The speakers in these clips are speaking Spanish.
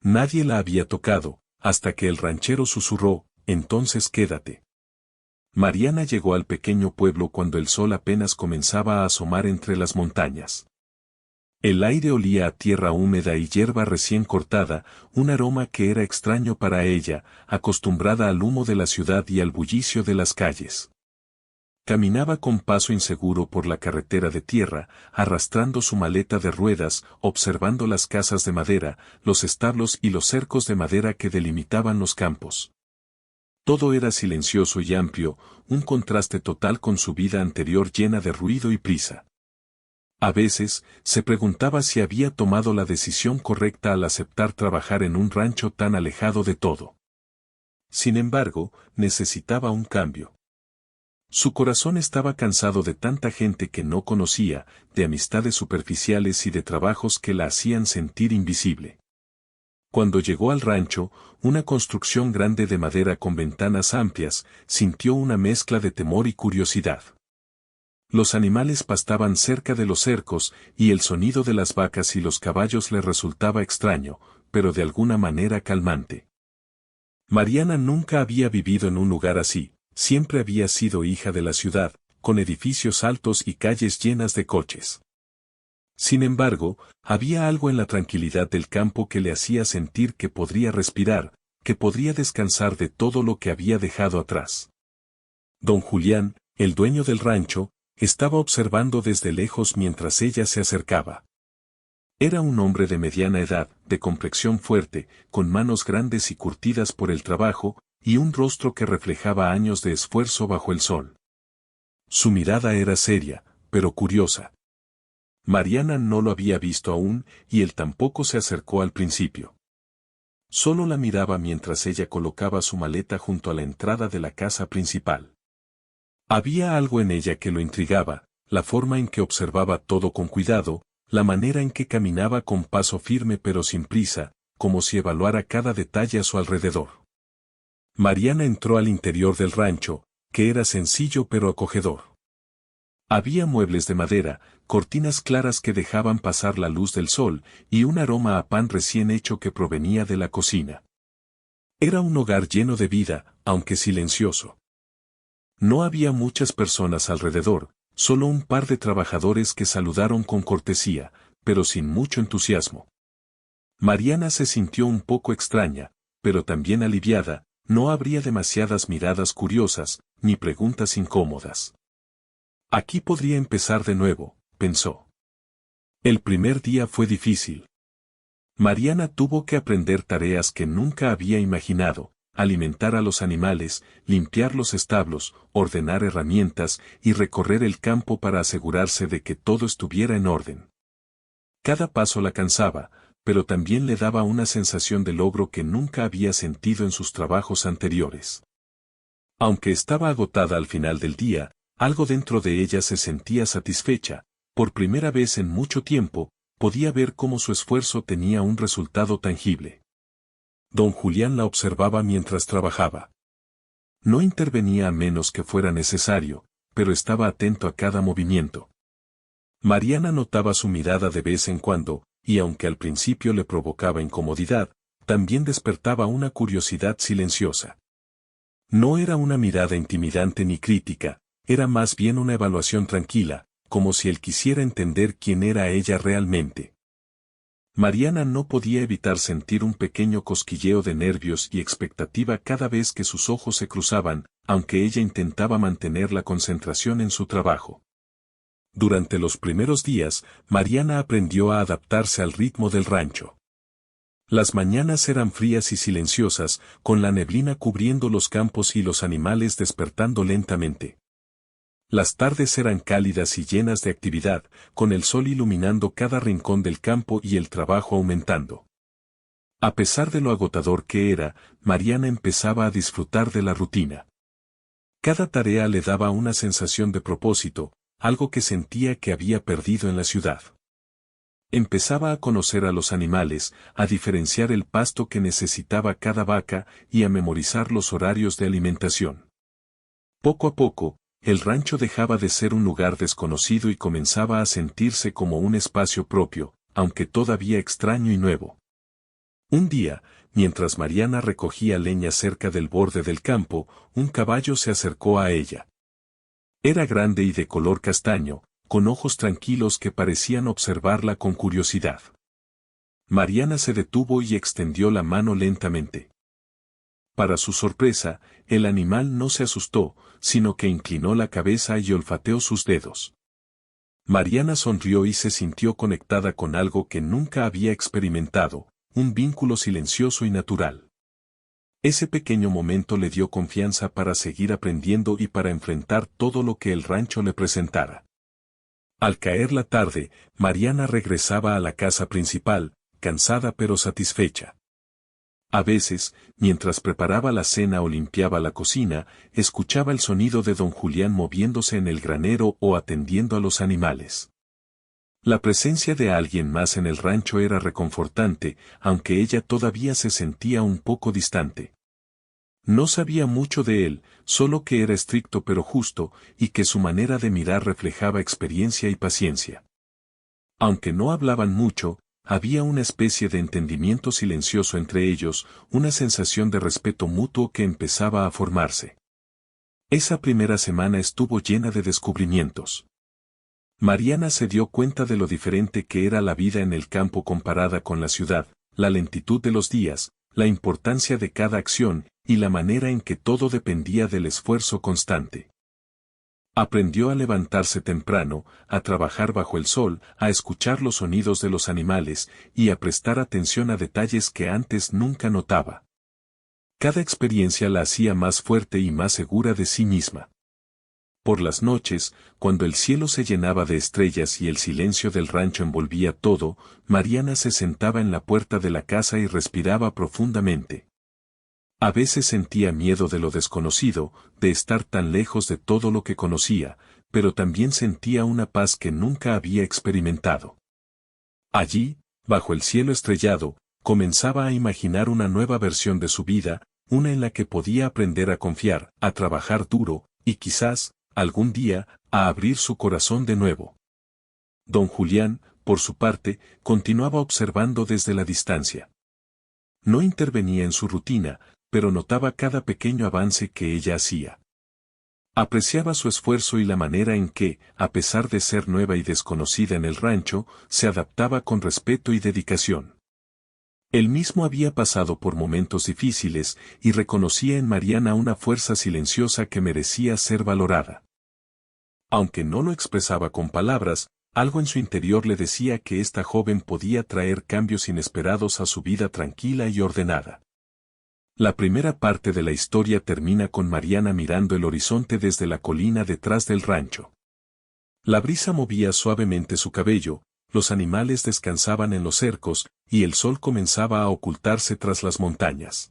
Nadie la había tocado, hasta que el ranchero susurró, entonces quédate. Mariana llegó al pequeño pueblo cuando el sol apenas comenzaba a asomar entre las montañas. El aire olía a tierra húmeda y hierba recién cortada, un aroma que era extraño para ella, acostumbrada al humo de la ciudad y al bullicio de las calles. Caminaba con paso inseguro por la carretera de tierra, arrastrando su maleta de ruedas, observando las casas de madera, los establos y los cercos de madera que delimitaban los campos. Todo era silencioso y amplio, un contraste total con su vida anterior llena de ruido y prisa. A veces, se preguntaba si había tomado la decisión correcta al aceptar trabajar en un rancho tan alejado de todo. Sin embargo, necesitaba un cambio. Su corazón estaba cansado de tanta gente que no conocía, de amistades superficiales y de trabajos que la hacían sentir invisible. Cuando llegó al rancho, una construcción grande de madera con ventanas amplias, sintió una mezcla de temor y curiosidad. Los animales pastaban cerca de los cercos, y el sonido de las vacas y los caballos le resultaba extraño, pero de alguna manera calmante. Mariana nunca había vivido en un lugar así, siempre había sido hija de la ciudad, con edificios altos y calles llenas de coches. Sin embargo, había algo en la tranquilidad del campo que le hacía sentir que podría respirar, que podría descansar de todo lo que había dejado atrás. Don Julián, el dueño del rancho, estaba observando desde lejos mientras ella se acercaba. Era un hombre de mediana edad, de complexión fuerte, con manos grandes y curtidas por el trabajo, y un rostro que reflejaba años de esfuerzo bajo el sol. Su mirada era seria, pero curiosa. Mariana no lo había visto aún, y él tampoco se acercó al principio. Solo la miraba mientras ella colocaba su maleta junto a la entrada de la casa principal. Había algo en ella que lo intrigaba, la forma en que observaba todo con cuidado, la manera en que caminaba con paso firme pero sin prisa, como si evaluara cada detalle a su alrededor. Mariana entró al interior del rancho, que era sencillo pero acogedor. Había muebles de madera, cortinas claras que dejaban pasar la luz del sol, y un aroma a pan recién hecho que provenía de la cocina. Era un hogar lleno de vida, aunque silencioso. No había muchas personas alrededor, solo un par de trabajadores que saludaron con cortesía, pero sin mucho entusiasmo. Mariana se sintió un poco extraña, pero también aliviada, no habría demasiadas miradas curiosas, ni preguntas incómodas. Aquí podría empezar de nuevo, pensó. El primer día fue difícil. Mariana tuvo que aprender tareas que nunca había imaginado, alimentar a los animales, limpiar los establos, ordenar herramientas y recorrer el campo para asegurarse de que todo estuviera en orden. Cada paso la cansaba, pero también le daba una sensación de logro que nunca había sentido en sus trabajos anteriores. Aunque estaba agotada al final del día, algo dentro de ella se sentía satisfecha, por primera vez en mucho tiempo, podía ver cómo su esfuerzo tenía un resultado tangible. Don Julián la observaba mientras trabajaba. No intervenía a menos que fuera necesario, pero estaba atento a cada movimiento. Mariana notaba su mirada de vez en cuando, y aunque al principio le provocaba incomodidad, también despertaba una curiosidad silenciosa. No era una mirada intimidante ni crítica, era más bien una evaluación tranquila, como si él quisiera entender quién era ella realmente. Mariana no podía evitar sentir un pequeño cosquilleo de nervios y expectativa cada vez que sus ojos se cruzaban, aunque ella intentaba mantener la concentración en su trabajo. Durante los primeros días, Mariana aprendió a adaptarse al ritmo del rancho. Las mañanas eran frías y silenciosas, con la neblina cubriendo los campos y los animales despertando lentamente. Las tardes eran cálidas y llenas de actividad, con el sol iluminando cada rincón del campo y el trabajo aumentando. A pesar de lo agotador que era, Mariana empezaba a disfrutar de la rutina. Cada tarea le daba una sensación de propósito, algo que sentía que había perdido en la ciudad. Empezaba a conocer a los animales, a diferenciar el pasto que necesitaba cada vaca y a memorizar los horarios de alimentación. Poco a poco, el rancho dejaba de ser un lugar desconocido y comenzaba a sentirse como un espacio propio, aunque todavía extraño y nuevo. Un día, mientras Mariana recogía leña cerca del borde del campo, un caballo se acercó a ella. Era grande y de color castaño, con ojos tranquilos que parecían observarla con curiosidad. Mariana se detuvo y extendió la mano lentamente. Para su sorpresa, el animal no se asustó, sino que inclinó la cabeza y olfateó sus dedos. Mariana sonrió y se sintió conectada con algo que nunca había experimentado, un vínculo silencioso y natural. Ese pequeño momento le dio confianza para seguir aprendiendo y para enfrentar todo lo que el rancho le presentara. Al caer la tarde, Mariana regresaba a la casa principal, cansada pero satisfecha. A veces, mientras preparaba la cena o limpiaba la cocina, escuchaba el sonido de don Julián moviéndose en el granero o atendiendo a los animales. La presencia de alguien más en el rancho era reconfortante, aunque ella todavía se sentía un poco distante. No sabía mucho de él, solo que era estricto pero justo, y que su manera de mirar reflejaba experiencia y paciencia. Aunque no hablaban mucho, había una especie de entendimiento silencioso entre ellos, una sensación de respeto mutuo que empezaba a formarse. Esa primera semana estuvo llena de descubrimientos. Mariana se dio cuenta de lo diferente que era la vida en el campo comparada con la ciudad, la lentitud de los días, la importancia de cada acción, y la manera en que todo dependía del esfuerzo constante. Aprendió a levantarse temprano, a trabajar bajo el sol, a escuchar los sonidos de los animales, y a prestar atención a detalles que antes nunca notaba. Cada experiencia la hacía más fuerte y más segura de sí misma. Por las noches, cuando el cielo se llenaba de estrellas y el silencio del rancho envolvía todo, Mariana se sentaba en la puerta de la casa y respiraba profundamente. A veces sentía miedo de lo desconocido, de estar tan lejos de todo lo que conocía, pero también sentía una paz que nunca había experimentado. Allí, bajo el cielo estrellado, comenzaba a imaginar una nueva versión de su vida, una en la que podía aprender a confiar, a trabajar duro, y quizás, algún día, a abrir su corazón de nuevo. Don Julián, por su parte, continuaba observando desde la distancia. No intervenía en su rutina, pero notaba cada pequeño avance que ella hacía. Apreciaba su esfuerzo y la manera en que, a pesar de ser nueva y desconocida en el rancho, se adaptaba con respeto y dedicación. Él mismo había pasado por momentos difíciles y reconocía en Mariana una fuerza silenciosa que merecía ser valorada. Aunque no lo expresaba con palabras, algo en su interior le decía que esta joven podía traer cambios inesperados a su vida tranquila y ordenada. La primera parte de la historia termina con Mariana mirando el horizonte desde la colina detrás del rancho. La brisa movía suavemente su cabello, los animales descansaban en los cercos, y el sol comenzaba a ocultarse tras las montañas.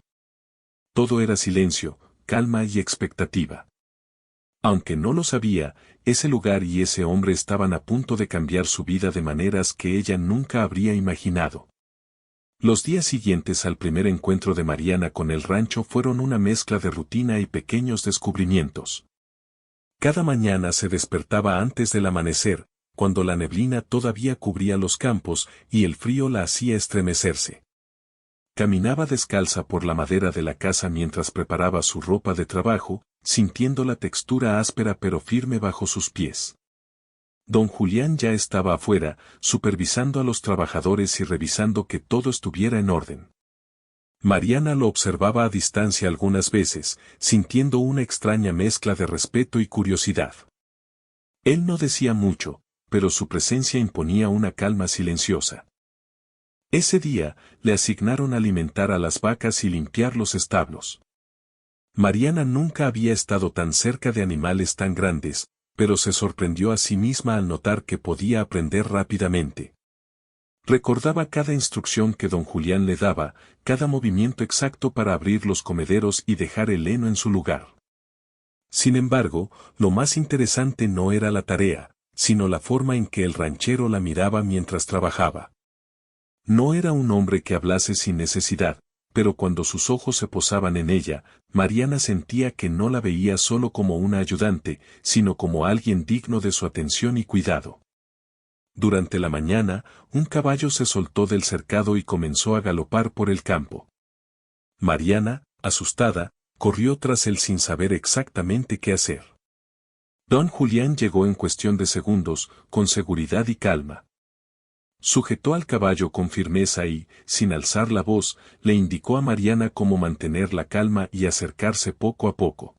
Todo era silencio, calma y expectativa. Aunque no lo sabía, ese lugar y ese hombre estaban a punto de cambiar su vida de maneras que ella nunca habría imaginado. Los días siguientes al primer encuentro de Mariana con el rancho fueron una mezcla de rutina y pequeños descubrimientos. Cada mañana se despertaba antes del amanecer, cuando la neblina todavía cubría los campos y el frío la hacía estremecerse. Caminaba descalza por la madera de la casa mientras preparaba su ropa de trabajo, sintiendo la textura áspera pero firme bajo sus pies. Don Julián ya estaba afuera, supervisando a los trabajadores y revisando que todo estuviera en orden. Mariana lo observaba a distancia algunas veces, sintiendo una extraña mezcla de respeto y curiosidad. Él no decía mucho, pero su presencia imponía una calma silenciosa. Ese día, le asignaron alimentar a las vacas y limpiar los establos. Mariana nunca había estado tan cerca de animales tan grandes, pero se sorprendió a sí misma al notar que podía aprender rápidamente. Recordaba cada instrucción que don Julián le daba, cada movimiento exacto para abrir los comederos y dejar el heno en su lugar. Sin embargo, lo más interesante no era la tarea, sino la forma en que el ranchero la miraba mientras trabajaba. No era un hombre que hablase sin necesidad, pero cuando sus ojos se posaban en ella, Mariana sentía que no la veía solo como una ayudante, sino como alguien digno de su atención y cuidado. Durante la mañana, un caballo se soltó del cercado y comenzó a galopar por el campo. Mariana, asustada, corrió tras él sin saber exactamente qué hacer. Don Julián llegó en cuestión de segundos, con seguridad y calma. Sujetó al caballo con firmeza y, sin alzar la voz, le indicó a Mariana cómo mantener la calma y acercarse poco a poco.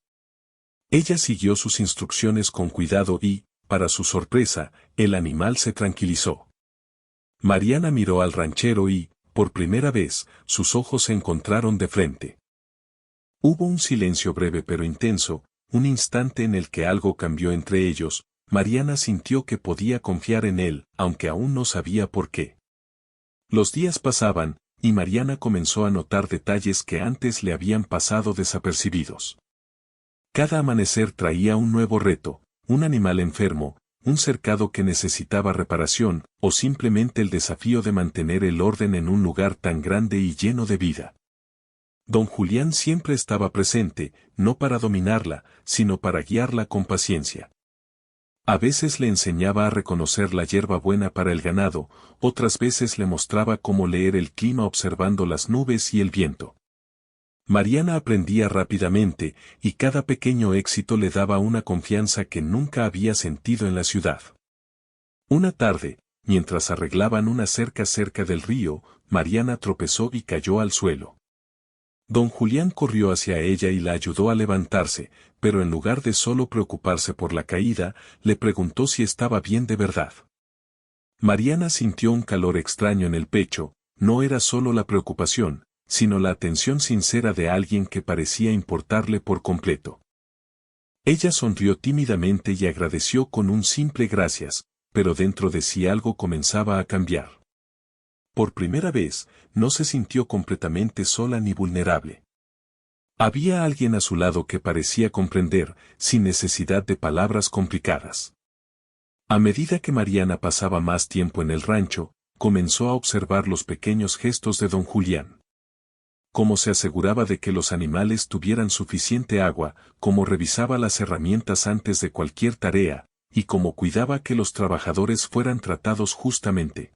Ella siguió sus instrucciones con cuidado y, para su sorpresa, el animal se tranquilizó. Mariana miró al ranchero y, por primera vez, sus ojos se encontraron de frente. Hubo un silencio breve pero intenso, un instante en el que algo cambió entre ellos. Mariana sintió que podía confiar en él, aunque aún no sabía por qué. Los días pasaban, y Mariana comenzó a notar detalles que antes le habían pasado desapercibidos. Cada amanecer traía un nuevo reto, un animal enfermo, un cercado que necesitaba reparación, o simplemente el desafío de mantener el orden en un lugar tan grande y lleno de vida. Don Julián siempre estaba presente, no para dominarla, sino para guiarla con paciencia. A veces le enseñaba a reconocer la hierba buena para el ganado, otras veces le mostraba cómo leer el clima observando las nubes y el viento. Mariana aprendía rápidamente, y cada pequeño éxito le daba una confianza que nunca había sentido en la ciudad. Una tarde, mientras arreglaban una cerca cerca del río, Mariana tropezó y cayó al suelo. Don Julián corrió hacia ella y la ayudó a levantarse, pero en lugar de solo preocuparse por la caída, le preguntó si estaba bien de verdad. Mariana sintió un calor extraño en el pecho, no era solo la preocupación, sino la atención sincera de alguien que parecía importarle por completo. Ella sonrió tímidamente y agradeció con un simple gracias, pero dentro de sí algo comenzaba a cambiar. Por primera vez, no se sintió completamente sola ni vulnerable. Había alguien a su lado que parecía comprender, sin necesidad de palabras complicadas. A medida que Mariana pasaba más tiempo en el rancho, comenzó a observar los pequeños gestos de don Julián. Cómo se aseguraba de que los animales tuvieran suficiente agua, cómo revisaba las herramientas antes de cualquier tarea, y cómo cuidaba que los trabajadores fueran tratados justamente.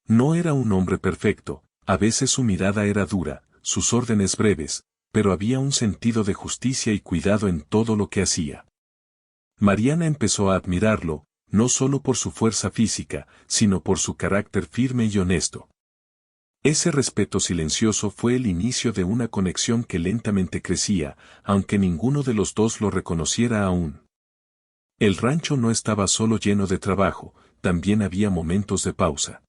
No era un hombre perfecto, a veces su mirada era dura, sus órdenes breves, pero había un sentido de justicia y cuidado en todo lo que hacía. Mariana empezó a admirarlo, no solo por su fuerza física, sino por su carácter firme y honesto. Ese respeto silencioso fue el inicio de una conexión que lentamente crecía, aunque ninguno de los dos lo reconociera aún. El rancho no estaba solo lleno de trabajo, también había momentos de pausa.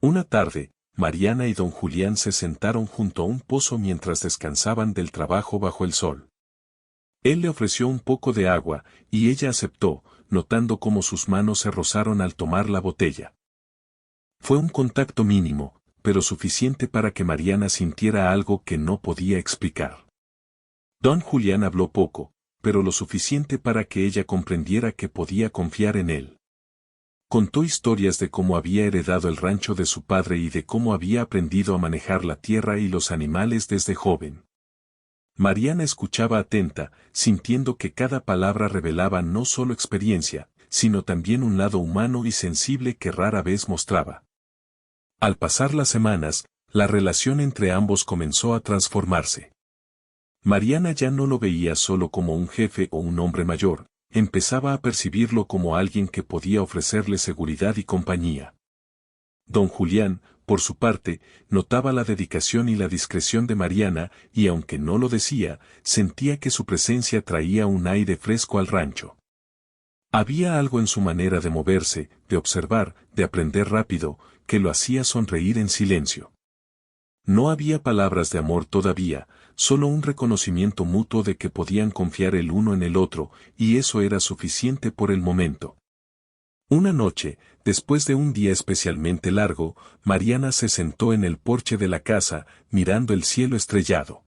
Una tarde, Mariana y don Julián se sentaron junto a un pozo mientras descansaban del trabajo bajo el sol. Él le ofreció un poco de agua, y ella aceptó, notando cómo sus manos se rozaron al tomar la botella. Fue un contacto mínimo, pero suficiente para que Mariana sintiera algo que no podía explicar. Don Julián habló poco, pero lo suficiente para que ella comprendiera que podía confiar en él. Contó historias de cómo había heredado el rancho de su padre y de cómo había aprendido a manejar la tierra y los animales desde joven. Mariana escuchaba atenta, sintiendo que cada palabra revelaba no solo experiencia, sino también un lado humano y sensible que rara vez mostraba. Al pasar las semanas, la relación entre ambos comenzó a transformarse. Mariana ya no lo veía solo como un jefe o un hombre mayor, empezaba a percibirlo como alguien que podía ofrecerle seguridad y compañía. Don Julián, por su parte, notaba la dedicación y la discreción de Mariana, y aunque no lo decía, sentía que su presencia traía un aire fresco al rancho. Había algo en su manera de moverse, de observar, de aprender rápido, que lo hacía sonreír en silencio. No había palabras de amor todavía, solo un reconocimiento mutuo de que podían confiar el uno en el otro, y eso era suficiente por el momento. Una noche, después de un día especialmente largo, Mariana se sentó en el porche de la casa, mirando el cielo estrellado.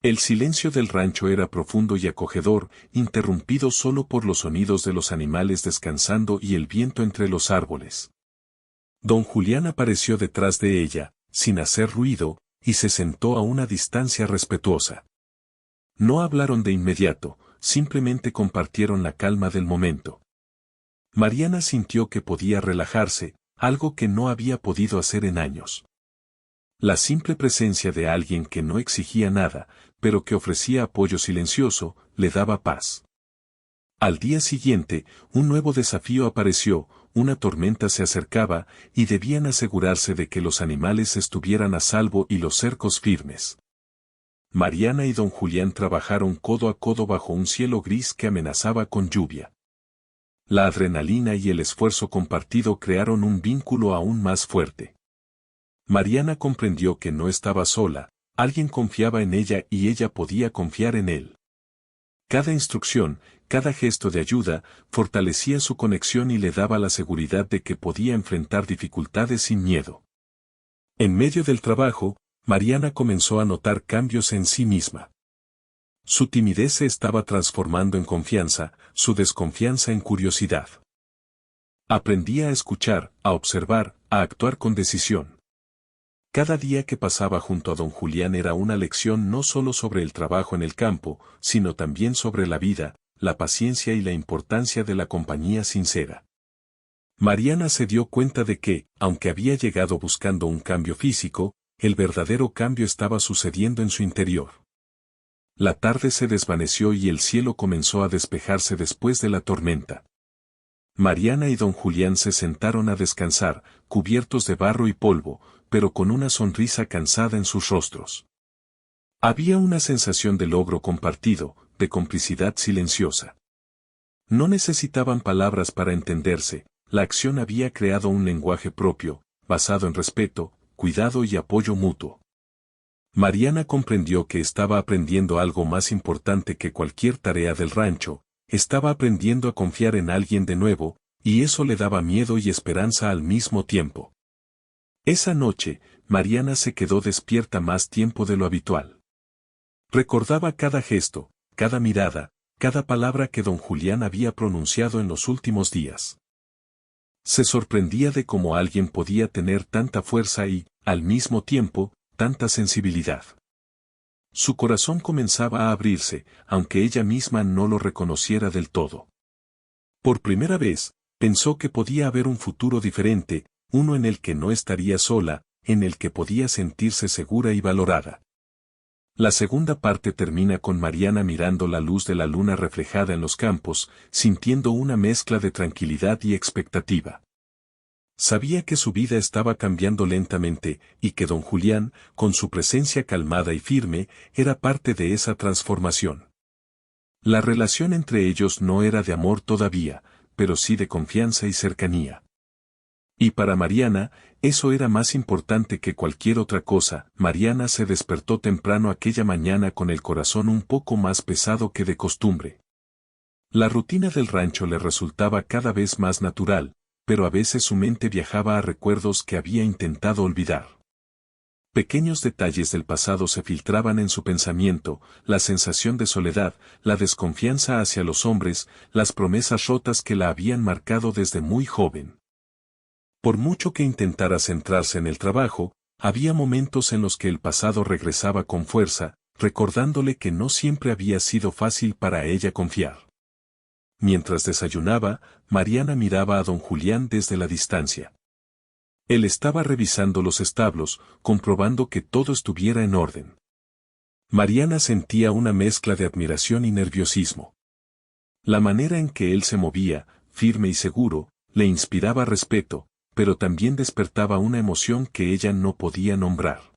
El silencio del rancho era profundo y acogedor, interrumpido solo por los sonidos de los animales descansando y el viento entre los árboles. Don Julián apareció detrás de ella, sin hacer ruido, y se sentó a una distancia respetuosa. No hablaron de inmediato, simplemente compartieron la calma del momento. Mariana sintió que podía relajarse, algo que no había podido hacer en años. La simple presencia de alguien que no exigía nada, pero que ofrecía apoyo silencioso, le daba paz. Al día siguiente, un nuevo desafío apareció, una tormenta se acercaba, y debían asegurarse de que los animales estuvieran a salvo y los cercos firmes. Mariana y don Julián trabajaron codo a codo bajo un cielo gris que amenazaba con lluvia. La adrenalina y el esfuerzo compartido crearon un vínculo aún más fuerte. Mariana comprendió que no estaba sola, alguien confiaba en ella y ella podía confiar en él. Cada instrucción, cada gesto de ayuda, fortalecía su conexión y le daba la seguridad de que podía enfrentar dificultades sin miedo. En medio del trabajo, Mariana comenzó a notar cambios en sí misma. Su timidez se estaba transformando en confianza, su desconfianza en curiosidad. Aprendía a escuchar, a observar, a actuar con decisión. Cada día que pasaba junto a don Julián era una lección no solo sobre el trabajo en el campo, sino también sobre la vida, la paciencia y la importancia de la compañía sincera. Mariana se dio cuenta de que, aunque había llegado buscando un cambio físico, el verdadero cambio estaba sucediendo en su interior. La tarde se desvaneció y el cielo comenzó a despejarse después de la tormenta. Mariana y don Julián se sentaron a descansar, cubiertos de barro y polvo, pero con una sonrisa cansada en sus rostros. Había una sensación de logro compartido, de complicidad silenciosa. No necesitaban palabras para entenderse, la acción había creado un lenguaje propio, basado en respeto, cuidado y apoyo mutuo. Mariana comprendió que estaba aprendiendo algo más importante que cualquier tarea del rancho, estaba aprendiendo a confiar en alguien de nuevo, y eso le daba miedo y esperanza al mismo tiempo. Esa noche, Mariana se quedó despierta más tiempo de lo habitual. Recordaba cada gesto, cada mirada, cada palabra que don Julián había pronunciado en los últimos días. Se sorprendía de cómo alguien podía tener tanta fuerza y, al mismo tiempo, tanta sensibilidad. Su corazón comenzaba a abrirse, aunque ella misma no lo reconociera del todo. Por primera vez, pensó que podía haber un futuro diferente, uno en el que no estaría sola, en el que podía sentirse segura y valorada. La segunda parte termina con Mariana mirando la luz de la luna reflejada en los campos, sintiendo una mezcla de tranquilidad y expectativa. Sabía que su vida estaba cambiando lentamente, y que don Julián, con su presencia calmada y firme, era parte de esa transformación. La relación entre ellos no era de amor todavía, pero sí de confianza y cercanía. Y para Mariana, eso era más importante que cualquier otra cosa. Mariana se despertó temprano aquella mañana con el corazón un poco más pesado que de costumbre. La rutina del rancho le resultaba cada vez más natural, pero a veces su mente viajaba a recuerdos que había intentado olvidar. Pequeños detalles del pasado se filtraban en su pensamiento, la sensación de soledad, la desconfianza hacia los hombres, las promesas rotas que la habían marcado desde muy joven. Por mucho que intentara centrarse en el trabajo, había momentos en los que el pasado regresaba con fuerza, recordándole que no siempre había sido fácil para ella confiar. Mientras desayunaba, Mariana miraba a don Julián desde la distancia. Él estaba revisando los establos, comprobando que todo estuviera en orden. Mariana sentía una mezcla de admiración y nerviosismo. La manera en que él se movía, firme y seguro, le inspiraba respeto, pero también despertaba una emoción que ella no podía nombrar.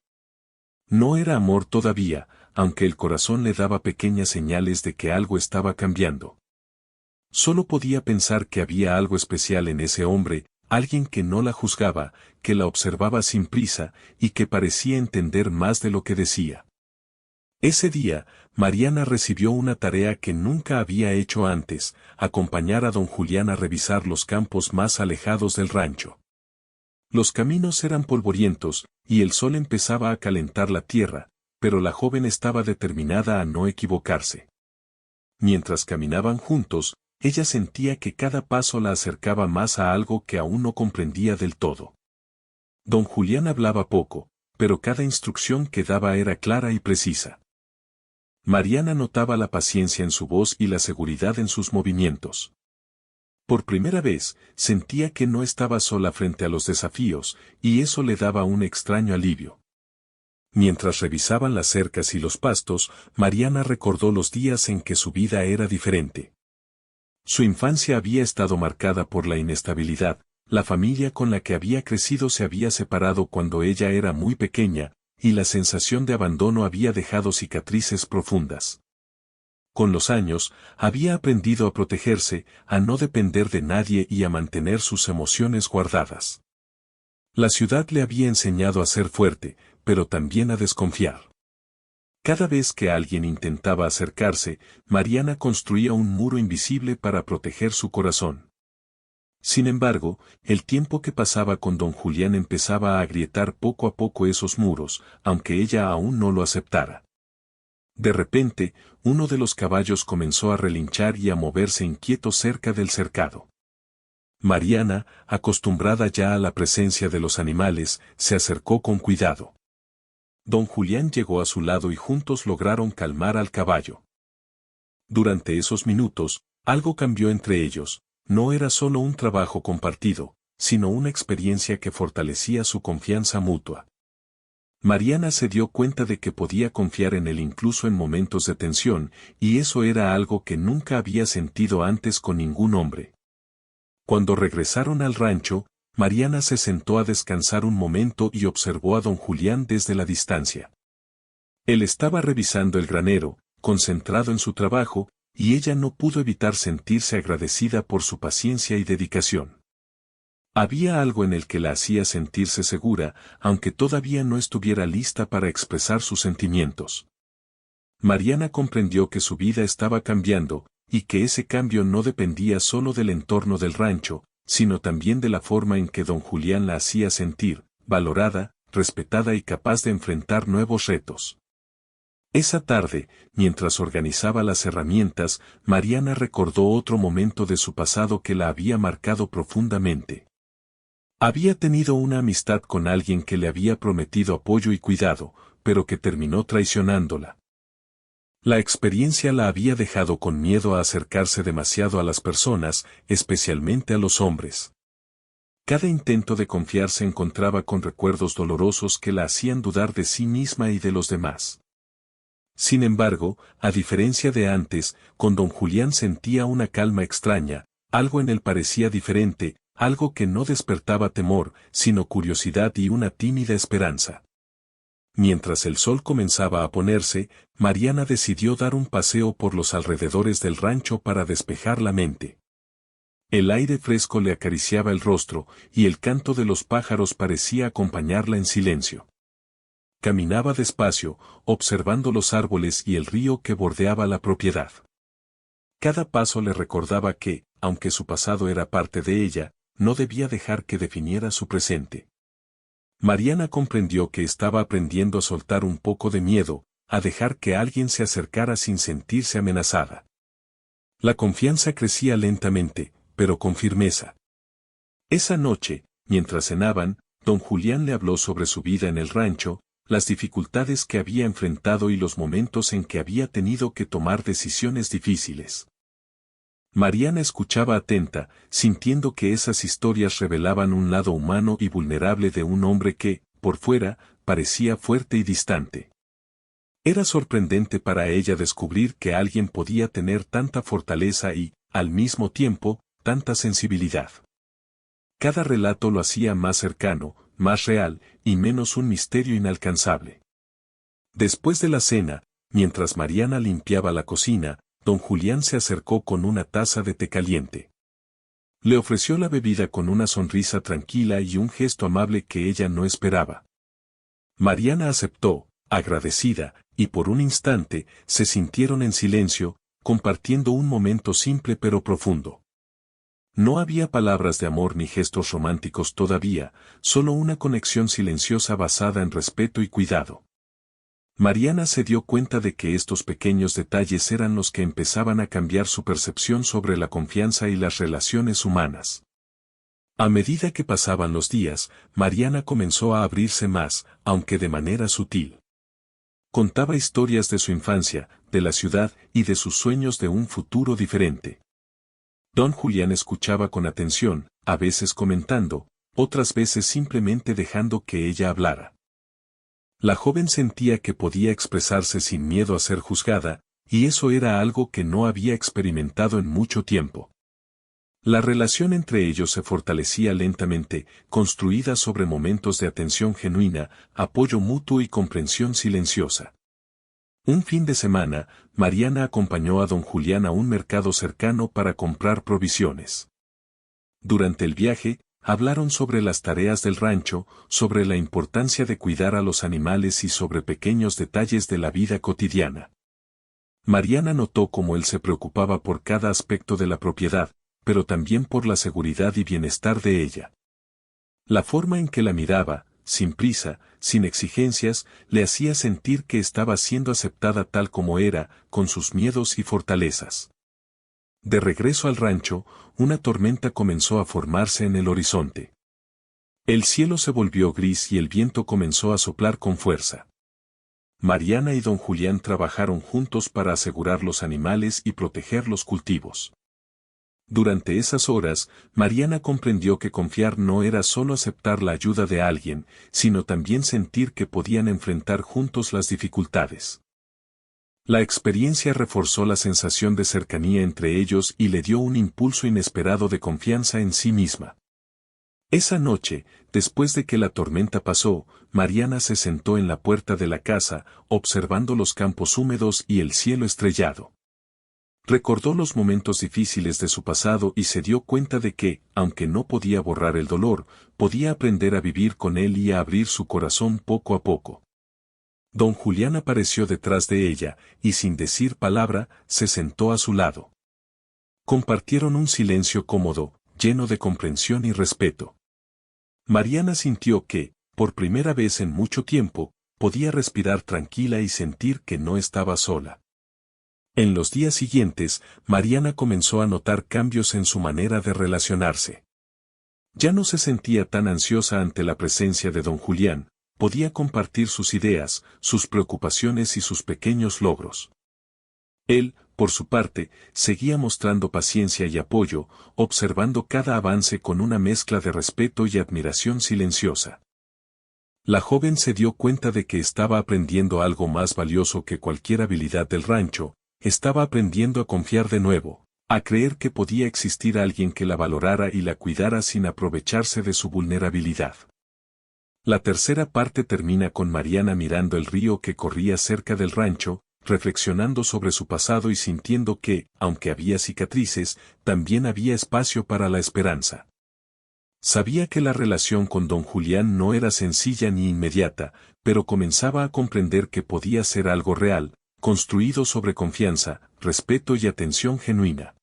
No era amor todavía, aunque el corazón le daba pequeñas señales de que algo estaba cambiando. Solo podía pensar que había algo especial en ese hombre, alguien que no la juzgaba, que la observaba sin prisa, y que parecía entender más de lo que decía. Ese día, Mariana recibió una tarea que nunca había hecho antes, acompañar a don Julián a revisar los campos más alejados del rancho. Los caminos eran polvorientos, y el sol empezaba a calentar la tierra, pero la joven estaba determinada a no equivocarse. Mientras caminaban juntos, ella sentía que cada paso la acercaba más a algo que aún no comprendía del todo. Don Julián hablaba poco, pero cada instrucción que daba era clara y precisa. Mariana notaba la paciencia en su voz y la seguridad en sus movimientos. Por primera vez, sentía que no estaba sola frente a los desafíos, y eso le daba un extraño alivio. Mientras revisaban las cercas y los pastos, Mariana recordó los días en que su vida era diferente. Su infancia había estado marcada por la inestabilidad, la familia con la que había crecido se había separado cuando ella era muy pequeña, y la sensación de abandono había dejado cicatrices profundas. Con los años, había aprendido a protegerse, a no depender de nadie y a mantener sus emociones guardadas. La ciudad le había enseñado a ser fuerte, pero también a desconfiar. Cada vez que alguien intentaba acercarse, Mariana construía un muro invisible para proteger su corazón. Sin embargo, el tiempo que pasaba con don Julián empezaba a agrietar poco a poco esos muros, aunque ella aún no lo aceptara. De repente, uno de los caballos comenzó a relinchar y a moverse inquieto cerca del cercado. Mariana, acostumbrada ya a la presencia de los animales, se acercó con cuidado. Don Julián llegó a su lado y juntos lograron calmar al caballo. Durante esos minutos, algo cambió entre ellos, no era solo un trabajo compartido, sino una experiencia que fortalecía su confianza mutua. Mariana se dio cuenta de que podía confiar en él incluso en momentos de tensión, y eso era algo que nunca había sentido antes con ningún hombre. Cuando regresaron al rancho, Mariana se sentó a descansar un momento y observó a don Julián desde la distancia. Él estaba revisando el granero, concentrado en su trabajo, y ella no pudo evitar sentirse agradecida por su paciencia y dedicación. Había algo en el que la hacía sentirse segura, aunque todavía no estuviera lista para expresar sus sentimientos. Mariana comprendió que su vida estaba cambiando, y que ese cambio no dependía solo del entorno del rancho, sino también de la forma en que don Julián la hacía sentir, valorada, respetada y capaz de enfrentar nuevos retos. Esa tarde, mientras organizaba las herramientas, Mariana recordó otro momento de su pasado que la había marcado profundamente. Había tenido una amistad con alguien que le había prometido apoyo y cuidado, pero que terminó traicionándola. La experiencia la había dejado con miedo a acercarse demasiado a las personas, especialmente a los hombres. Cada intento de confiar se encontraba con recuerdos dolorosos que la hacían dudar de sí misma y de los demás. Sin embargo, a diferencia de antes, con don Julián sentía una calma extraña, algo en él parecía diferente, algo que no despertaba temor, sino curiosidad y una tímida esperanza. Mientras el sol comenzaba a ponerse, Mariana decidió dar un paseo por los alrededores del rancho para despejar la mente. El aire fresco le acariciaba el rostro, y el canto de los pájaros parecía acompañarla en silencio. Caminaba despacio, observando los árboles y el río que bordeaba la propiedad. Cada paso le recordaba que, aunque su pasado era parte de ella, no debía dejar que definiera su presente. Mariana comprendió que estaba aprendiendo a soltar un poco de miedo, a dejar que alguien se acercara sin sentirse amenazada. La confianza crecía lentamente, pero con firmeza. Esa noche, mientras cenaban, don Julián le habló sobre su vida en el rancho, las dificultades que había enfrentado y los momentos en que había tenido que tomar decisiones difíciles. Mariana escuchaba atenta, sintiendo que esas historias revelaban un lado humano y vulnerable de un hombre que, por fuera, parecía fuerte y distante. Era sorprendente para ella descubrir que alguien podía tener tanta fortaleza y, al mismo tiempo, tanta sensibilidad. Cada relato lo hacía más cercano, más real, y menos un misterio inalcanzable. Después de la cena, mientras Mariana limpiaba la cocina, don Julián se acercó con una taza de té caliente. Le ofreció la bebida con una sonrisa tranquila y un gesto amable que ella no esperaba. Mariana aceptó, agradecida, y por un instante, se sintieron en silencio, compartiendo un momento simple pero profundo. No había palabras de amor ni gestos románticos todavía, solo una conexión silenciosa basada en respeto y cuidado. Mariana se dio cuenta de que estos pequeños detalles eran los que empezaban a cambiar su percepción sobre la confianza y las relaciones humanas. A medida que pasaban los días, Mariana comenzó a abrirse más, aunque de manera sutil. Contaba historias de su infancia, de la ciudad y de sus sueños de un futuro diferente. Don Julián escuchaba con atención, a veces comentando, otras veces simplemente dejando que ella hablara. La joven sentía que podía expresarse sin miedo a ser juzgada, y eso era algo que no había experimentado en mucho tiempo. La relación entre ellos se fortalecía lentamente, construida sobre momentos de atención genuina, apoyo mutuo y comprensión silenciosa. Un fin de semana, Mariana acompañó a don Julián a un mercado cercano para comprar provisiones. Durante el viaje, hablaron sobre las tareas del rancho, sobre la importancia de cuidar a los animales y sobre pequeños detalles de la vida cotidiana. Mariana notó cómo él se preocupaba por cada aspecto de la propiedad, pero también por la seguridad y bienestar de ella. La forma en que la miraba, sin prisa, sin exigencias, le hacía sentir que estaba siendo aceptada tal como era, con sus miedos y fortalezas. De regreso al rancho, una tormenta comenzó a formarse en el horizonte. El cielo se volvió gris y el viento comenzó a soplar con fuerza. Mariana y don Julián trabajaron juntos para asegurar los animales y proteger los cultivos. Durante esas horas, Mariana comprendió que confiar no era solo aceptar la ayuda de alguien, sino también sentir que podían enfrentar juntos las dificultades. La experiencia reforzó la sensación de cercanía entre ellos y le dio un impulso inesperado de confianza en sí misma. Esa noche, después de que la tormenta pasó, Mariana se sentó en la puerta de la casa, observando los campos húmedos y el cielo estrellado. Recordó los momentos difíciles de su pasado y se dio cuenta de que, aunque no podía borrar el dolor, podía aprender a vivir con él y a abrir su corazón poco a poco. Don Julián apareció detrás de ella, y sin decir palabra, se sentó a su lado. Compartieron un silencio cómodo, lleno de comprensión y respeto. Mariana sintió que, por primera vez en mucho tiempo, podía respirar tranquila y sentir que no estaba sola. En los días siguientes, Mariana comenzó a notar cambios en su manera de relacionarse. Ya no se sentía tan ansiosa ante la presencia de don Julián, podía compartir sus ideas, sus preocupaciones y sus pequeños logros. Él, por su parte, seguía mostrando paciencia y apoyo, observando cada avance con una mezcla de respeto y admiración silenciosa. La joven se dio cuenta de que estaba aprendiendo algo más valioso que cualquier habilidad del rancho. Estaba aprendiendo a confiar de nuevo, a creer que podía existir alguien que la valorara y la cuidara sin aprovecharse de su vulnerabilidad. La tercera parte termina con Mariana mirando el río que corría cerca del rancho, reflexionando sobre su pasado y sintiendo que, aunque había cicatrices, también había espacio para la esperanza. Sabía que la relación con don Julián no era sencilla ni inmediata, pero comenzaba a comprender que podía ser algo real, construido sobre confianza, respeto y atención genuina.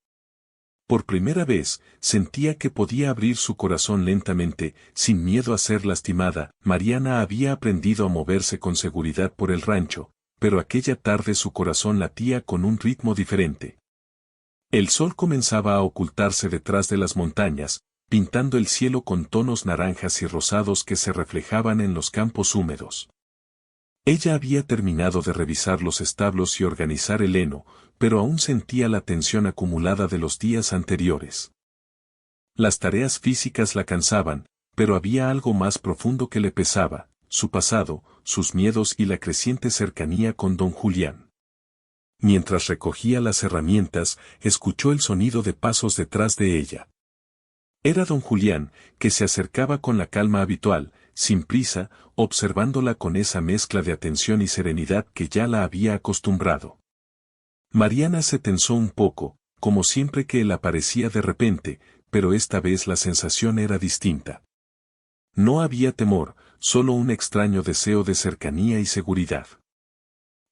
Por primera vez, sentía que podía abrir su corazón lentamente, sin miedo a ser lastimada. Mariana había aprendido a moverse con seguridad por el rancho, pero aquella tarde su corazón latía con un ritmo diferente. El sol comenzaba a ocultarse detrás de las montañas, pintando el cielo con tonos naranjas y rosados que se reflejaban en los campos húmedos. Ella había terminado de revisar los establos y organizar el heno, pero aún sentía la tensión acumulada de los días anteriores. Las tareas físicas la cansaban, pero había algo más profundo que le pesaba, su pasado, sus miedos y la creciente cercanía con don Julián. Mientras recogía las herramientas, escuchó el sonido de pasos detrás de ella. Era don Julián, que se acercaba con la calma habitual, sin prisa, observándola con esa mezcla de atención y serenidad que ya la había acostumbrado. Mariana se tensó un poco, como siempre que él aparecía de repente, pero esta vez la sensación era distinta. No había temor, solo un extraño deseo de cercanía y seguridad.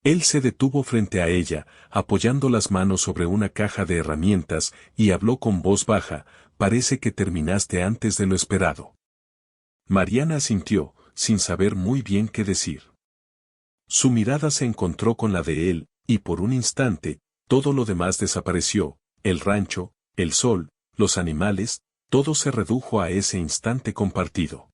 Él se detuvo frente a ella, apoyando las manos sobre una caja de herramientas, y habló con voz baja: «Parece que terminaste antes de lo esperado». Mariana asintió, sin saber muy bien qué decir. Su mirada se encontró con la de él, y por un instante, todo lo demás desapareció, el rancho, el sol, los animales, todo se redujo a ese instante compartido.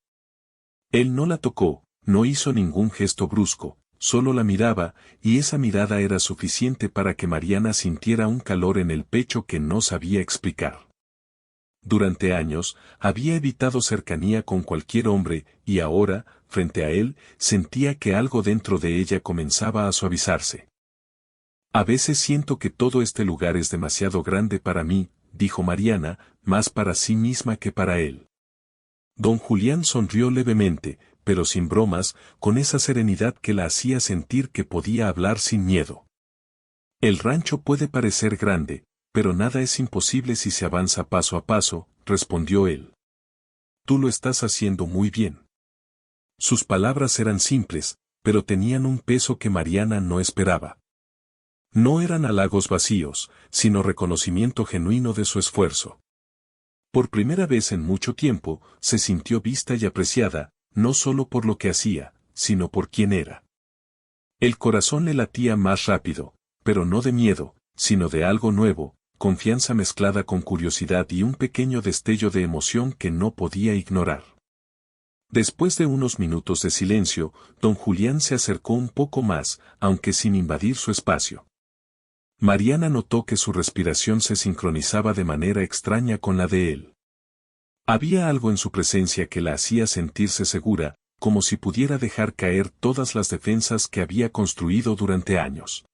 Él no la tocó, no hizo ningún gesto brusco, solo la miraba, y esa mirada era suficiente para que Mariana sintiera un calor en el pecho que no sabía explicar. Durante años, había evitado cercanía con cualquier hombre, y ahora, frente a él, sentía que algo dentro de ella comenzaba a suavizarse. A veces siento que todo este lugar es demasiado grande para mí, dijo Mariana, más para sí misma que para él. Don Julián sonrió levemente, pero sin bromas, con esa serenidad que la hacía sentir que podía hablar sin miedo. El rancho puede parecer grande, pero nada es imposible si se avanza paso a paso, respondió él. Tú lo estás haciendo muy bien. Sus palabras eran simples, pero tenían un peso que Mariana no esperaba. No eran halagos vacíos, sino reconocimiento genuino de su esfuerzo. Por primera vez en mucho tiempo, se sintió vista y apreciada, no solo por lo que hacía, sino por quién era. El corazón le latía más rápido, pero no de miedo, sino de algo nuevo, confianza mezclada con curiosidad y un pequeño destello de emoción que no podía ignorar. Después de unos minutos de silencio, don Julián se acercó un poco más, aunque sin invadir su espacio. Mariana notó que su respiración se sincronizaba de manera extraña con la de él. Había algo en su presencia que la hacía sentirse segura, como si pudiera dejar caer todas las defensas que había construido durante años.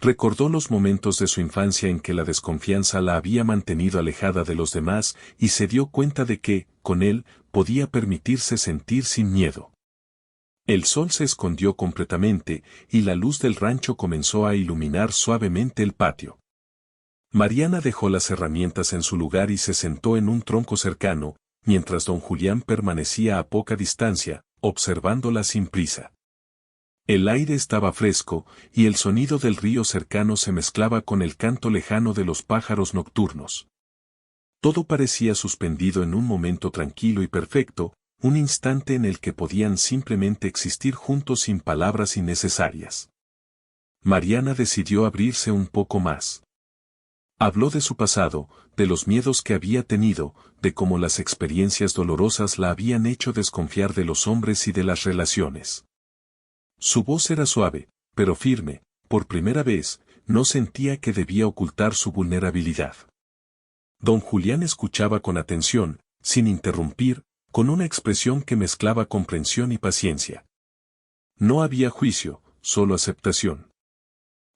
Recordó los momentos de su infancia en que la desconfianza la había mantenido alejada de los demás y se dio cuenta de que, con él, podía permitirse sentir sin miedo. El sol se escondió completamente, y la luz del rancho comenzó a iluminar suavemente el patio. Mariana dejó las herramientas en su lugar y se sentó en un tronco cercano, mientras don Julián permanecía a poca distancia, observándola sin prisa. El aire estaba fresco, y el sonido del río cercano se mezclaba con el canto lejano de los pájaros nocturnos. Todo parecía suspendido en un momento tranquilo y perfecto, un instante en el que podían simplemente existir juntos sin palabras innecesarias. Mariana decidió abrirse un poco más. Habló de su pasado, de los miedos que había tenido, de cómo las experiencias dolorosas la habían hecho desconfiar de los hombres y de las relaciones. Su voz era suave, pero firme, por primera vez, no sentía que debía ocultar su vulnerabilidad. Don Julián escuchaba con atención, sin interrumpir, con una expresión que mezclaba comprensión y paciencia. No había juicio, solo aceptación.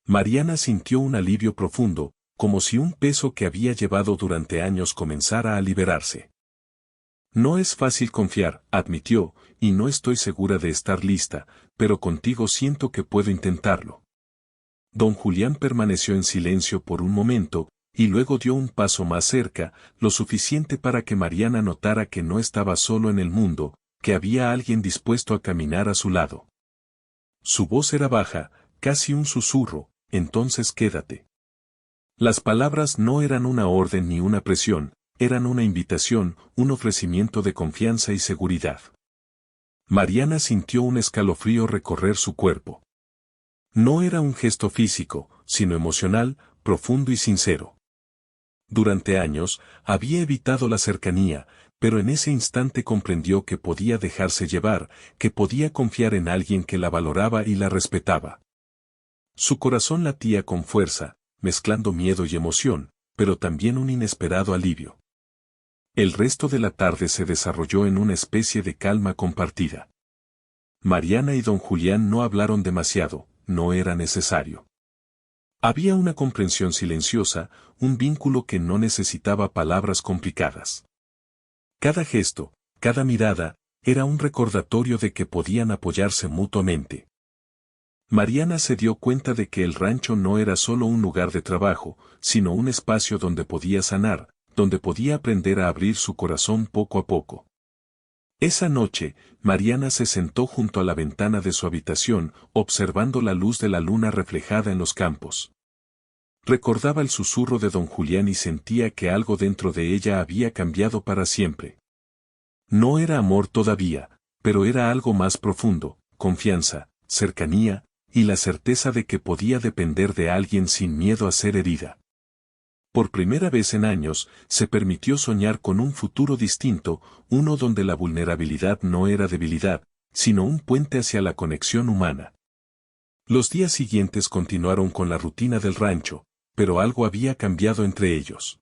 Mariana sintió un alivio profundo, como si un peso que había llevado durante años comenzara a liberarse. No es fácil confiar, admitió, y no estoy segura de estar lista, pero contigo siento que puedo intentarlo. Don Julián permaneció en silencio por un momento, y luego dio un paso más cerca, lo suficiente para que Mariana notara que no estaba solo en el mundo, que había alguien dispuesto a caminar a su lado. Su voz era baja, casi un susurro, entonces quédate. Las palabras no eran una orden ni una presión, eran una invitación, un ofrecimiento de confianza y seguridad. Mariana sintió un escalofrío recorrer su cuerpo. No era un gesto físico, sino emocional, profundo y sincero. Durante años, había evitado la cercanía, pero en ese instante comprendió que podía dejarse llevar, que podía confiar en alguien que la valoraba y la respetaba. Su corazón latía con fuerza, mezclando miedo y emoción, pero también un inesperado alivio. El resto de la tarde se desarrolló en una especie de calma compartida. Mariana y don Julián no hablaron demasiado, no era necesario. Había una comprensión silenciosa, un vínculo que no necesitaba palabras complicadas. Cada gesto, cada mirada, era un recordatorio de que podían apoyarse mutuamente. Mariana se dio cuenta de que el rancho no era solo un lugar de trabajo, sino un espacio donde podía sanar, donde podía aprender a abrir su corazón poco a poco. Esa noche, Mariana se sentó junto a la ventana de su habitación, observando la luz de la luna reflejada en los campos. Recordaba el susurro de don Julián y sentía que algo dentro de ella había cambiado para siempre. No era amor todavía, pero era algo más profundo, confianza, cercanía, y la certeza de que podía depender de alguien sin miedo a ser herida. Por primera vez en años, se permitió soñar con un futuro distinto, uno donde la vulnerabilidad no era debilidad, sino un puente hacia la conexión humana. Los días siguientes continuaron con la rutina del rancho, pero algo había cambiado entre ellos.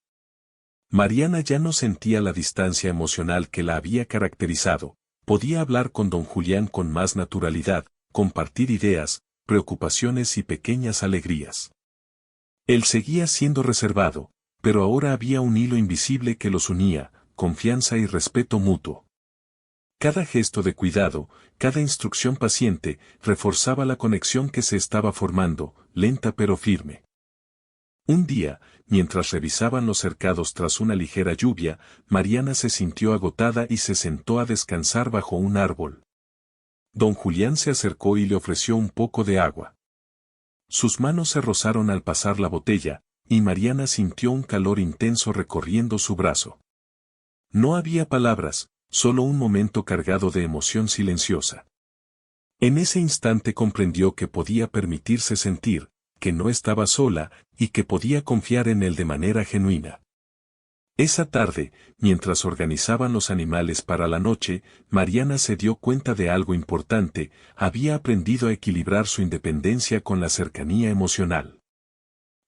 Mariana ya no sentía la distancia emocional que la había caracterizado, podía hablar con don Julián con más naturalidad, compartir ideas, preocupaciones y pequeñas alegrías. Él seguía siendo reservado, pero ahora había un hilo invisible que los unía, confianza y respeto mutuo. Cada gesto de cuidado, cada instrucción paciente, reforzaba la conexión que se estaba formando, lenta pero firme. Un día, mientras revisaban los cercados tras una ligera lluvia, Mariana se sintió agotada y se sentó a descansar bajo un árbol. Don Julián se acercó y le ofreció un poco de agua. Sus manos se rozaron al pasar la botella, y Mariana sintió un calor intenso recorriendo su brazo. No había palabras, solo un momento cargado de emoción silenciosa. En ese instante comprendió que podía permitirse sentir, que no estaba sola, y que podía confiar en él de manera genuina. Esa tarde, mientras organizaban los animales para la noche, Mariana se dio cuenta de algo importante: había aprendido a equilibrar su independencia con la cercanía emocional.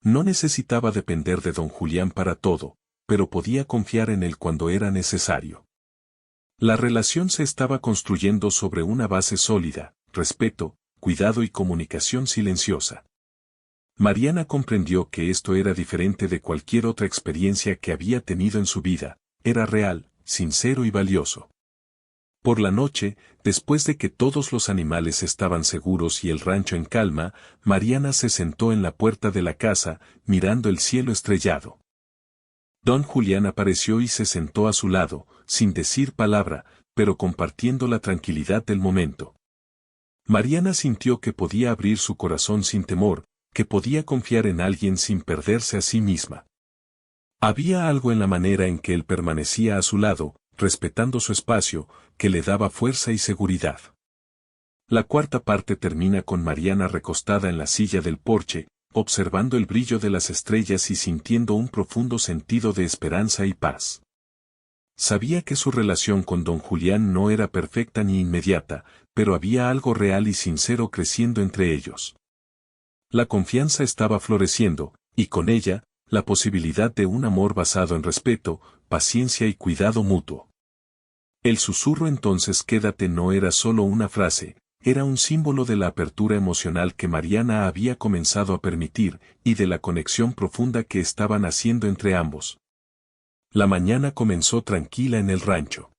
No necesitaba depender de don Julián para todo, pero podía confiar en él cuando era necesario. La relación se estaba construyendo sobre una base sólida: respeto, cuidado y comunicación silenciosa. Mariana comprendió que esto era diferente de cualquier otra experiencia que había tenido en su vida, era real, sincero y valioso. Por la noche, después de que todos los animales estaban seguros y el rancho en calma, Mariana se sentó en la puerta de la casa, mirando el cielo estrellado. Don Julián apareció y se sentó a su lado, sin decir palabra, pero compartiendo la tranquilidad del momento. Mariana sintió que podía abrir su corazón sin temor, que podía confiar en alguien sin perderse a sí misma. Había algo en la manera en que él permanecía a su lado, respetando su espacio, que le daba fuerza y seguridad. La cuarta parte termina con Mariana recostada en la silla del porche, observando el brillo de las estrellas y sintiendo un profundo sentido de esperanza y paz. Sabía que su relación con don Julián no era perfecta ni inmediata, pero había algo real y sincero creciendo entre ellos. La confianza estaba floreciendo, y con ella, la posibilidad de un amor basado en respeto, paciencia y cuidado mutuo. El susurro entonces quédate no era solo una frase, era un símbolo de la apertura emocional que Mariana había comenzado a permitir, y de la conexión profunda que estaban haciendo entre ambos. La mañana comenzó tranquila en el rancho.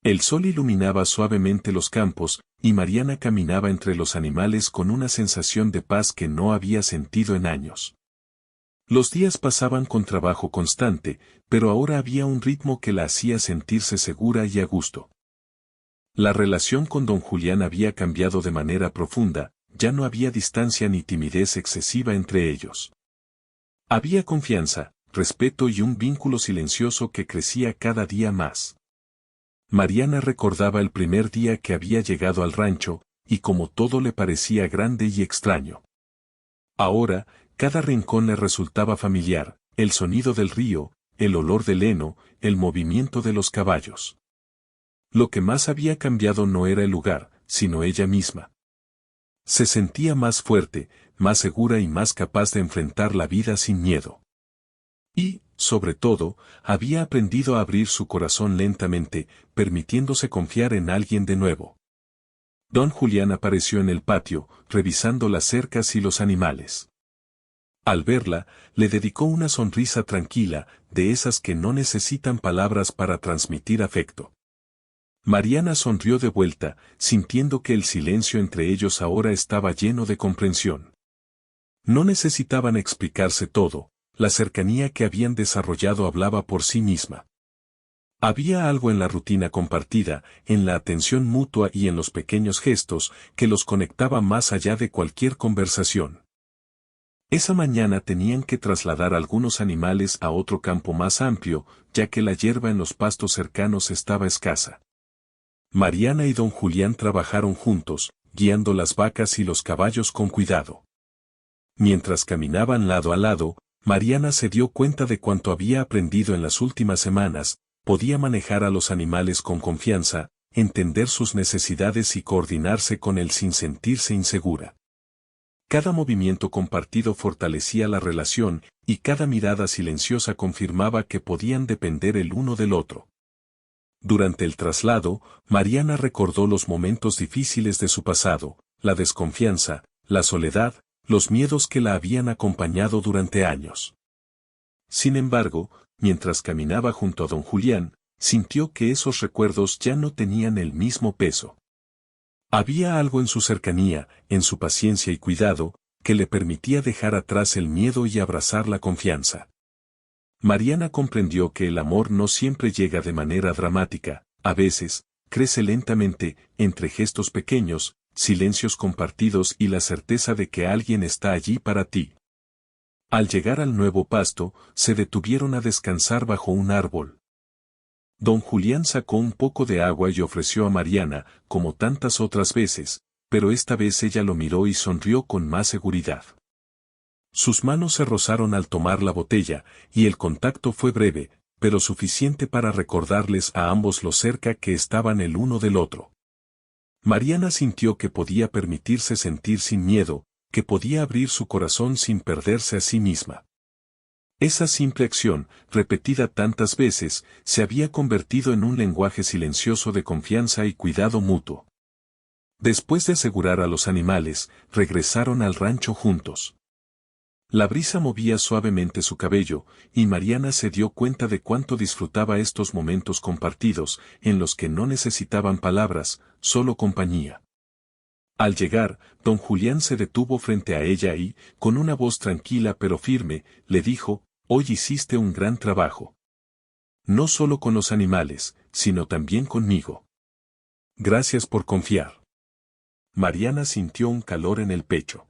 El sol iluminaba suavemente los campos, y Mariana caminaba entre los animales con una sensación de paz que no había sentido en años. Los días pasaban con trabajo constante, pero ahora había un ritmo que la hacía sentirse segura y a gusto. La relación con don Julián había cambiado de manera profunda, ya no había distancia ni timidez excesiva entre ellos. Había confianza, respeto y un vínculo silencioso que crecía cada día más. Mariana recordaba el primer día que había llegado al rancho, y como todo le parecía grande y extraño. Ahora, cada rincón le resultaba familiar: el sonido del río, el olor del heno, el movimiento de los caballos. Lo que más había cambiado no era el lugar, sino ella misma. Se sentía más fuerte, más segura y más capaz de enfrentar la vida sin miedo. Y, sobre todo, había aprendido a abrir su corazón lentamente, permitiéndose confiar en alguien de nuevo. Don Julián apareció en el patio, revisando las cercas y los animales. Al verla, le dedicó una sonrisa tranquila, de esas que no necesitan palabras para transmitir afecto. Mariana sonrió de vuelta, sintiendo que el silencio entre ellos ahora estaba lleno de comprensión. No necesitaban explicarse todo. La cercanía que habían desarrollado hablaba por sí misma. Había algo en la rutina compartida, en la atención mutua y en los pequeños gestos, que los conectaba más allá de cualquier conversación. Esa mañana tenían que trasladar algunos animales a otro campo más amplio, ya que la hierba en los pastos cercanos estaba escasa. Mariana y don Julián trabajaron juntos, guiando las vacas y los caballos con cuidado. Mientras caminaban lado a lado, Mariana se dio cuenta de cuánto había aprendido en las últimas semanas: podía manejar a los animales con confianza, entender sus necesidades y coordinarse con él sin sentirse insegura. Cada movimiento compartido fortalecía la relación, y cada mirada silenciosa confirmaba que podían depender el uno del otro. Durante el traslado, Mariana recordó los momentos difíciles de su pasado, la desconfianza, la soledad, los miedos que la habían acompañado durante años. Sin embargo, mientras caminaba junto a don Julián, sintió que esos recuerdos ya no tenían el mismo peso. Había algo en su cercanía, en su paciencia y cuidado, que le permitía dejar atrás el miedo y abrazar la confianza. Mariana comprendió que el amor no siempre llega de manera dramática, a veces, crece lentamente, entre gestos pequeños, silencios compartidos y la certeza de que alguien está allí para ti. Al llegar al nuevo pasto, se detuvieron a descansar bajo un árbol. Don Julián sacó un poco de agua y ofreció a Mariana, como tantas otras veces, pero esta vez ella lo miró y sonrió con más seguridad. Sus manos se rozaron al tomar la botella, y el contacto fue breve, pero suficiente para recordarles a ambos lo cerca que estaban el uno del otro. Mariana sintió que podía permitirse sentir sin miedo, que podía abrir su corazón sin perderse a sí misma. Esa simple acción, repetida tantas veces, se había convertido en un lenguaje silencioso de confianza y cuidado mutuo. Después de asegurar a los animales, regresaron al rancho juntos. La brisa movía suavemente su cabello, y Mariana se dio cuenta de cuánto disfrutaba estos momentos compartidos, en los que no necesitaban palabras, solo compañía. Al llegar, don Julián se detuvo frente a ella y, con una voz tranquila pero firme, le dijo: «Hoy hiciste un gran trabajo. No solo con los animales, sino también conmigo. Gracias por confiar». Mariana sintió un calor en el pecho.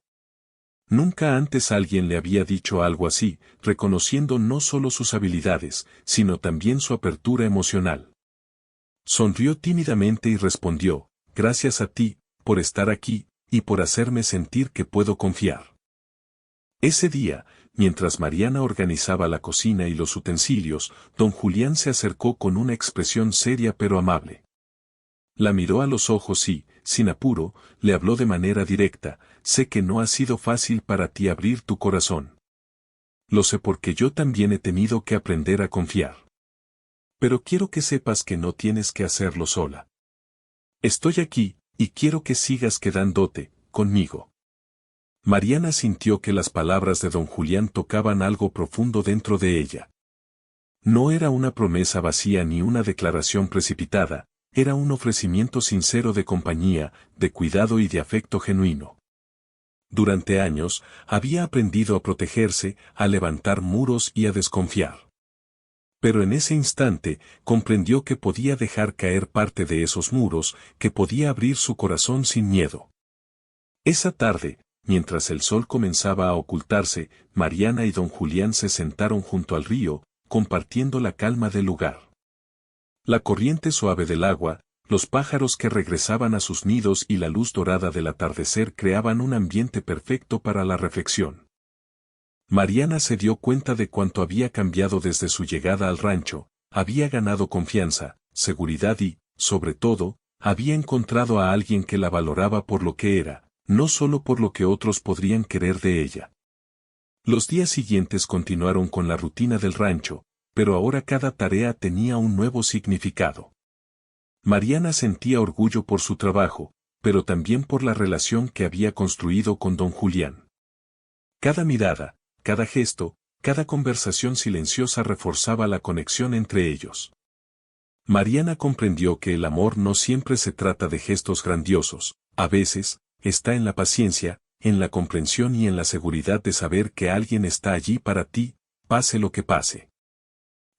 Nunca antes alguien le había dicho algo así, reconociendo no solo sus habilidades, sino también su apertura emocional. Sonrió tímidamente y respondió: «Gracias a ti, por estar aquí, y por hacerme sentir que puedo confiar». Ese día, mientras Mariana organizaba la cocina y los utensilios, don Julián se acercó con una expresión seria pero amable. La miró a los ojos y, sin apuro, le habló de manera directa: «Sé que no ha sido fácil para ti abrir tu corazón. Lo sé porque yo también he tenido que aprender a confiar. Pero quiero que sepas que no tienes que hacerlo sola. Estoy aquí, y quiero que sigas quedándote conmigo». Mariana sintió que las palabras de don Julián tocaban algo profundo dentro de ella. No era una promesa vacía ni una declaración precipitada, era un ofrecimiento sincero de compañía, de cuidado y de afecto genuino. Durante años, había aprendido a protegerse, a levantar muros y a desconfiar. Pero en ese instante, comprendió que podía dejar caer parte de esos muros, que podía abrir su corazón sin miedo. Esa tarde, mientras el sol comenzaba a ocultarse, Mariana y don Julián se sentaron junto al río, compartiendo la calma del lugar. La corriente suave del agua, los pájaros que regresaban a sus nidos y la luz dorada del atardecer creaban un ambiente perfecto para la reflexión. Mariana se dio cuenta de cuánto había cambiado desde su llegada al rancho, había ganado confianza, seguridad y, sobre todo, había encontrado a alguien que la valoraba por lo que era, no solo por lo que otros podrían querer de ella. Los días siguientes continuaron con la rutina del rancho, pero ahora cada tarea tenía un nuevo significado. Mariana sentía orgullo por su trabajo, pero también por la relación que había construido con don Julián. Cada mirada, cada gesto, cada conversación silenciosa reforzaba la conexión entre ellos. Mariana comprendió que el amor no siempre se trata de gestos grandiosos, a veces, está en la paciencia, en la comprensión y en la seguridad de saber que alguien está allí para ti, pase lo que pase.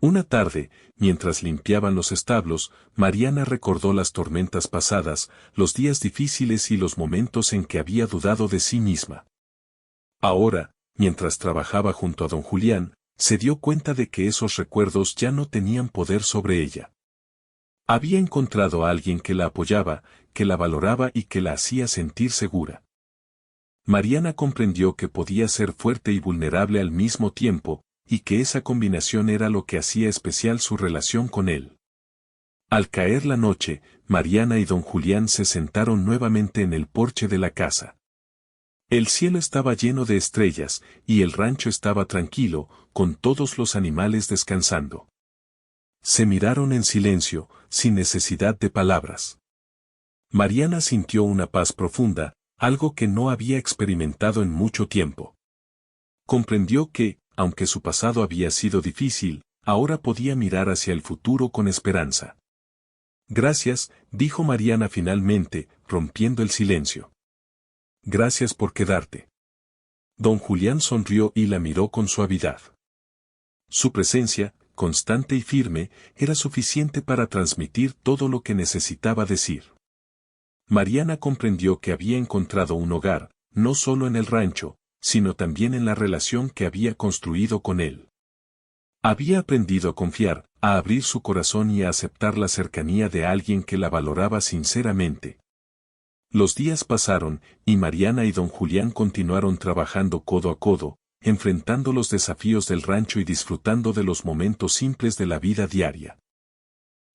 Una tarde, mientras limpiaban los establos, Mariana recordó las tormentas pasadas, los días difíciles y los momentos en que había dudado de sí misma. Ahora, mientras trabajaba junto a don Julián, se dio cuenta de que esos recuerdos ya no tenían poder sobre ella. Había encontrado a alguien que la apoyaba, que la valoraba y que la hacía sentir segura. Mariana comprendió que podía ser fuerte y vulnerable al mismo tiempo, y que esa combinación era lo que hacía especial su relación con él. Al caer la noche, Mariana y don Julián se sentaron nuevamente en el porche de la casa. El cielo estaba lleno de estrellas, y el rancho estaba tranquilo, con todos los animales descansando. Se miraron en silencio, sin necesidad de palabras. Mariana sintió una paz profunda, algo que no había experimentado en mucho tiempo. Comprendió que, aunque su pasado había sido difícil, ahora podía mirar hacia el futuro con esperanza. Gracias, dijo Mariana finalmente, rompiendo el silencio. Gracias por quedarte. Don Julián sonrió y la miró con suavidad. Su presencia, constante y firme, era suficiente para transmitir todo lo que necesitaba decir. Mariana comprendió que había encontrado un hogar, no solo en el rancho, sino también en la relación que había construido con él. Había aprendido a confiar, a abrir su corazón y a aceptar la cercanía de alguien que la valoraba sinceramente. Los días pasaron, y Mariana y don Julián continuaron trabajando codo a codo, enfrentando los desafíos del rancho y disfrutando de los momentos simples de la vida diaria.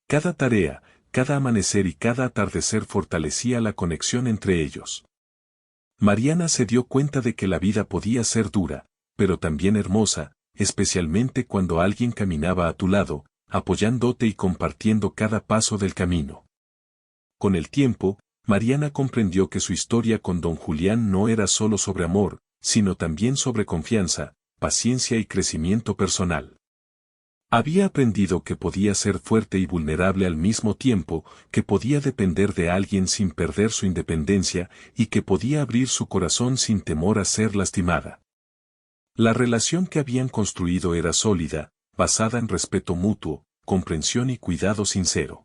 Cada tarea, cada amanecer y cada atardecer fortalecía la conexión entre ellos. Mariana se dio cuenta de que la vida podía ser dura, pero también hermosa, especialmente cuando alguien caminaba a tu lado, apoyándote y compartiendo cada paso del camino. Con el tiempo, Mariana comprendió que su historia con don Julián no era solo sobre amor, sino también sobre confianza, paciencia y crecimiento personal. Había aprendido que podía ser fuerte y vulnerable al mismo tiempo, que podía depender de alguien sin perder su independencia y que podía abrir su corazón sin temor a ser lastimada. La relación que habían construido era sólida, basada en respeto mutuo, comprensión y cuidado sincero.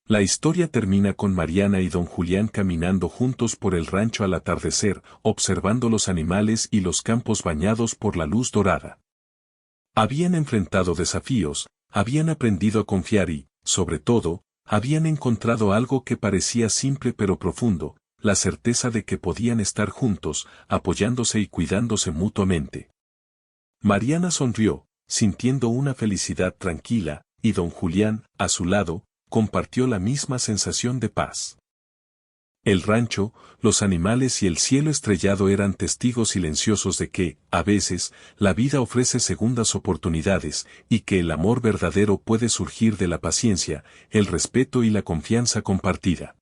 La historia termina con Mariana y don Julián caminando juntos por el rancho al atardecer, observando los animales y los campos bañados por la luz dorada. Habían enfrentado desafíos, habían aprendido a confiar y, sobre todo, habían encontrado algo que parecía simple pero profundo, la certeza de que podían estar juntos, apoyándose y cuidándose mutuamente. Mariana sonrió, sintiendo una felicidad tranquila, y don Julián, a su lado, compartió la misma sensación de paz. El rancho, los animales y el cielo estrellado eran testigos silenciosos de que, a veces, la vida ofrece segundas oportunidades, y que el amor verdadero puede surgir de la paciencia, el respeto y la confianza compartida.